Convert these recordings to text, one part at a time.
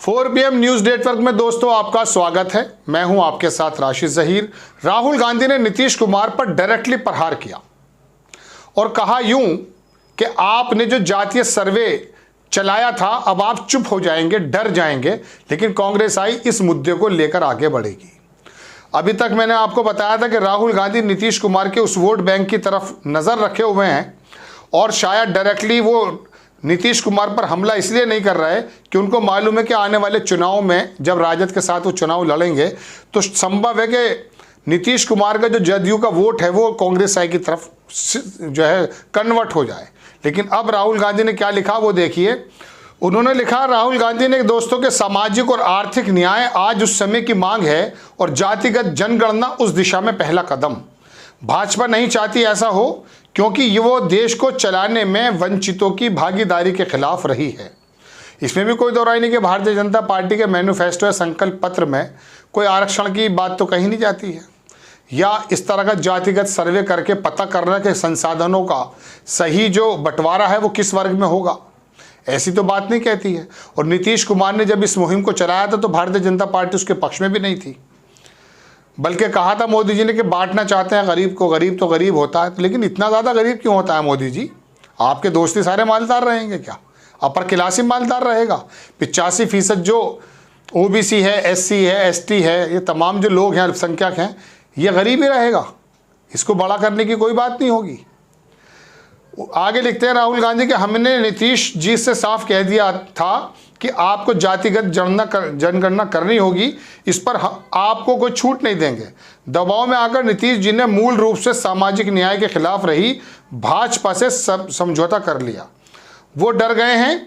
4 PM news network में दोस्तों आपका स्वागत है। मैं हूं आपके साथ राशिद जहीर। राहुल गांधी ने नीतीश कुमार पर डायरेक्टली प्रहार किया और कहा यूं कि आपने जो जातीय सर्वे चलाया था अब आप चुप हो जाएंगे, डर जाएंगे, लेकिन कांग्रेस आई इस मुद्दे को लेकर आगे बढ़ेगी। अभी तक मैंने आपको बताया था कि राहुल गांधी नीतीश कुमार के उस वोट बैंक की तरफ नज़र रखे हुए हैं और शायद डायरेक्टली वो नीतीश कुमार पर हमला इसलिए नहीं कर रहा है कि उनको मालूम है कि आने वाले चुनाव में जब राजद के साथ वो चुनाव लड़ेंगे तो संभव है कि नीतीश कुमार का जो जदयू का वोट है वो कांग्रेस आई की तरफ जो है कन्वर्ट हो जाए। लेकिन अब राहुल गांधी ने क्या लिखा वो देखिए। उन्होंने लिखा, राहुल गांधी ने दोस्तों के सामाजिक और आर्थिक न्याय आज उस समय की मांग है और जातिगत जनगणना उस दिशा में पहला कदम। भाजपा नहीं चाहती ऐसा हो क्योंकि ये वो देश को चलाने में वंचितों की भागीदारी के खिलाफ रही है। इसमें भी कोई दो राय नहीं कि भारतीय जनता पार्टी के मैनिफेस्टो या संकल्प पत्र में कोई आरक्षण की बात तो कही नहीं जाती है या इस तरह का जातिगत सर्वे करके पता करना कि संसाधनों का सही जो बंटवारा है वो किस वर्ग में होगा, ऐसी तो बात नहीं कहती है। और नीतीश कुमार ने जब इस मुहिम को चलाया था तो भारतीय जनता पार्टी उसके पक्ष में भी नहीं थी, बल्कि कहा था मोदी जी ने कि बांटना चाहते हैं गरीब को, गरीब तो गरीब होता है। तो लेकिन इतना ज़्यादा गरीब क्यों होता है मोदी जी? आपके दोस्ती सारे मालदार रहेंगे क्या? अपर क्लास ही मालदार रहेगा? 85% जो ओबीसी है, एससी है, एसटी है, ये तमाम जो लोग हैं अल्पसंख्यक हैं, ये गरीब ही रहेगा। इसको बड़ा करने की कोई बात नहीं होगी। आगे लिखते हैं राहुल गांधी कि हमने नीतीश जी से साफ कह दिया था कि आपको जातिगत जनगणना करनी होगी, इस पर आपको कोई छूट नहीं देंगे। दबाव में आकर नीतीश जी ने मूल रूप से सामाजिक न्याय के खिलाफ रही भाजपा से समझौता कर लिया। वो डर गए हैं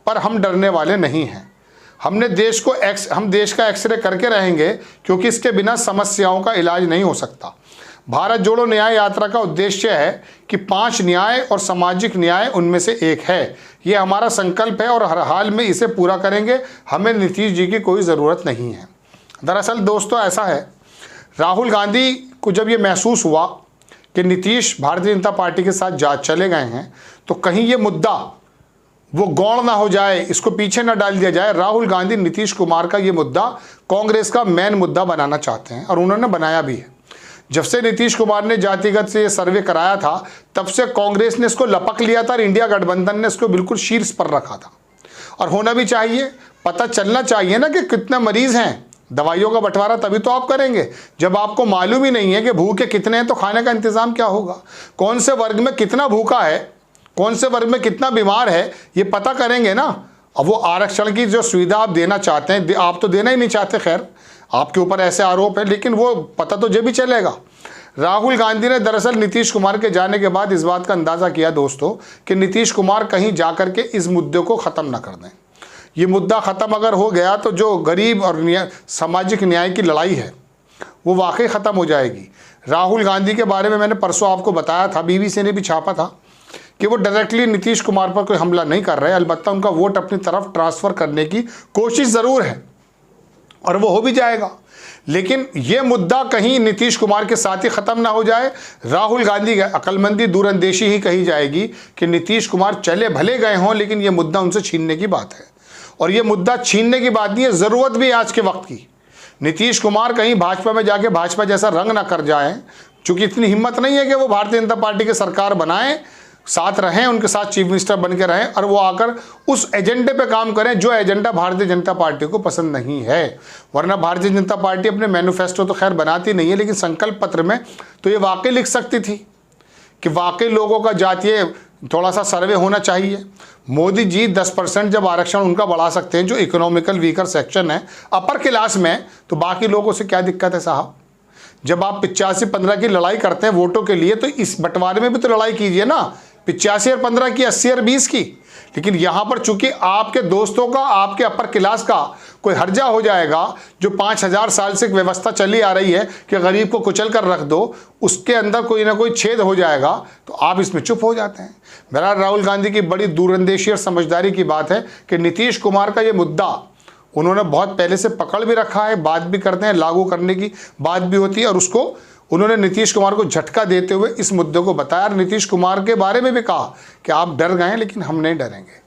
पर हम डरने वाले नहीं हैं। हम देश का एक्सरे करके रहेंगे क्योंकि इसके बिना समस्याओं का इलाज नहीं हो सकता। भारत जोड़ो न्याय यात्रा का उद्देश्य है कि 5 न्याय और सामाजिक न्याय उनमें से एक है। ये हमारा संकल्प है और हर हाल में इसे पूरा करेंगे। हमें नीतीश जी की कोई ज़रूरत नहीं है। दरअसल दोस्तों ऐसा है, राहुल गांधी को जब ये महसूस हुआ कि नीतीश भारतीय जनता पार्टी के साथ चले गए हैं तो कहीं ये मुद्दा वो गौण ना हो जाए, इसको पीछे ना डाल दिया जाए। राहुल गांधी नीतीश कुमार का ये मुद्दा कांग्रेस का मेन मुद्दा बनाना चाहते हैं और उन्होंने बनाया भी है। जब से नीतीश कुमार ने जातिगत से ये सर्वे कराया था तब से कांग्रेस ने इसको लपक लिया था और इंडिया गठबंधन ने इसको बिल्कुल शीर्ष पर रखा था। और होना भी चाहिए, पता चलना चाहिए ना कि कितने मरीज हैं। दवाइयों का बंटवारा तभी तो आप करेंगे जब आपको मालूम ही नहीं है कि भूखे कितने हैं तो खाने का इंतजाम क्या होगा, कौन से वर्ग में कितना भूखा है, कौन से वर्ग में कितना बीमार है, ये पता करेंगे ना। अब वो आरक्षण की जो सुविधा आप देना चाहते हैं, आप तो देना ही नहीं चाहते, खैर आपके ऊपर ऐसे आरोप है, लेकिन वो पता तो जब भी चलेगा। राहुल गांधी ने दरअसल नीतीश कुमार के जाने के बाद इस बात का अंदाज़ा किया दोस्तों कि नीतीश कुमार कहीं जाकर के इस मुद्दे को ख़त्म ना कर दें। ये मुद्दा ख़त्म अगर हो गया तो जो गरीब और सामाजिक न्याय की लड़ाई है वो वाकई ख़त्म हो जाएगी। राहुल गांधी के बारे में मैंने परसों आपको बताया था, BBC ने भी छापा था कि वो डायरेक्टली नीतीश कुमार पर कोई हमला नहीं कर रहे, अलबत्ता उनका वोट अपनी तरफ ट्रांसफ़र करने की कोशिश ज़रूर है और वो हो भी जाएगा। लेकिन ये मुद्दा कहीं नीतीश कुमार के साथ ही ख़त्म ना हो जाए। राहुल गांधी की अक्लमंदी दूरंदेशी ही कही जाएगी कि नीतीश कुमार चले भले गए हों लेकिन ये मुद्दा उनसे छीनने की बात है। और ये मुद्दा छीनने की बात नहीं है, ज़रूरत भी आज के वक्त की। नीतीश कुमार कहीं भाजपा में जाके भाजपा जैसा रंग ना कर जाएँ, चूँकि इतनी हिम्मत नहीं है कि वो भारतीय जनता पार्टी की सरकार बनाएं, साथ रहें, उनके साथ चीफ मिनिस्टर बन के रहें और वो आकर उस एजेंडे पे काम करें जो एजेंडा भारतीय जनता पार्टी को पसंद नहीं है। वरना भारतीय जनता पार्टी अपने मैनिफेस्टो तो खैर बनाती नहीं है, लेकिन संकल्प पत्र में तो ये वाकई लिख सकती थी कि वाकई लोगों का जातीय थोड़ा सा सर्वे होना चाहिए। मोदी जी 10% जब आरक्षण उनका बढ़ा सकते हैं जो इकोनॉमिकल वीकर सेक्शन है अपर क्लास में, तो बाकी लोगों से क्या दिक्कत है साहब? जब आप 85-15 की लड़ाई करते हैं वोटों के लिए तो इस बंटवारे में भी तो लड़ाई कीजिए ना, 85 और 15 की, 80 और 20 की। लेकिन यहाँ पर चूंकि आपके दोस्तों का, आपके अपर क्लास का कोई हर्जा हो जाएगा, जो 5000 साल से एक व्यवस्था चली आ रही है कि गरीब को कुचल कर रख दो, उसके अंदर कोई ना कोई छेद हो जाएगा तो आप इसमें चुप हो जाते हैं। बहरहाल राहुल गांधी की बड़ी दूरंदेशी और समझदारी की बात है कि नीतीश कुमार का ये मुद्दा उन्होंने बहुत पहले से पकड़ भी रखा है, बात भी करते हैं, लागू करने की बात भी होती है और उसको उन्होंने नीतीश कुमार को झटका देते हुए इस मुद्दे को बताया और नीतीश कुमार के बारे में भी कहा कि आप डर गए लेकिन हम नहीं डरेंगे।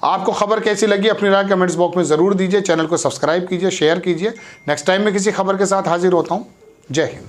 आपको खबर कैसी लगी अपनी राय कमेंट्स बॉक्स में ज़रूर दीजिए। चैनल को सब्सक्राइब कीजिए, शेयर कीजिए। नेक्स्ट टाइम मैं किसी खबर के साथ हाजिर होता हूँ। जय हिंद।